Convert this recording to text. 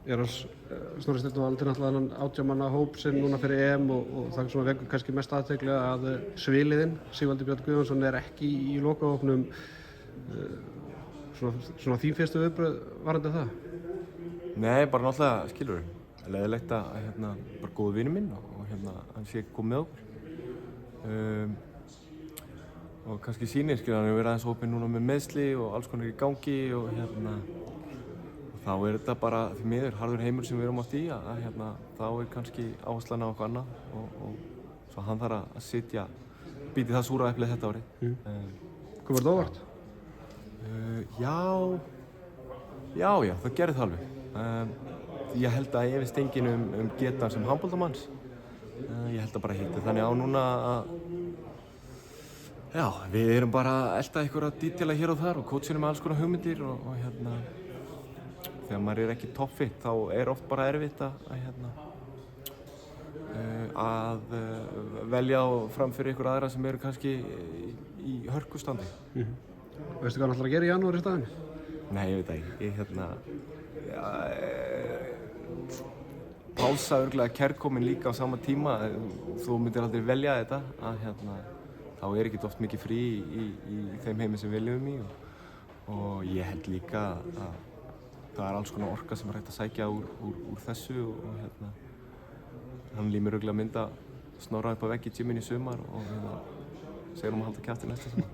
Snorri Steinn valdi náttúrulega þennan 18 manna hóp sinn núna fyrir EM og það sem vekur kannski mest athygli að sviliðinn, Sigvaldi Björn Guðjónsson ekki í lokahópnum. Svona þín fyrstu viðbrögð varðandi það? Nei, bara náttúrulega skilur leiðilegt að bara góður vinur minn og hann sé komið með okkur. Og kannski sýnir, hann hefur verið aðeins opinn núna með meiðsli og alls konar í gangi og þá þetta bara því miður harður heimur sem við erum átt í að þá kannski áherslan á eitthvað annað og svo hann þarf að sitja, bíti það súra eplið þetta árið. Kom þetta óvart? Já, það gerði það alveg. Ég held að efist enginn um getan sem handboltamanns. Ég held að bara hitti þannig á núna að við erum bara að elta einhverja dítila hér og þar og kótsinn með alls konar hugmyndir og þegar maður ekki toppfitt þá oft bara erfitt að velja fram fyrir ykkur aðra sem eru kannski í hörkustandi. Veistu hvað hann ætlar að gera í janúar í staðinn? Nei, ég veit ekki. Pása örugglega kærkomin líka á sama tíma. Þú myndir aldrei velja þetta þá ekkert oft mikið frí í þeim heimi sem við lifum í og ég held líka að það alls konar orka sem hægt að sækja úr þessu og hann límir örugglega mynda Snorra upp á vegg í gyminu í sumar og segir að halda kjafti næsta sumar.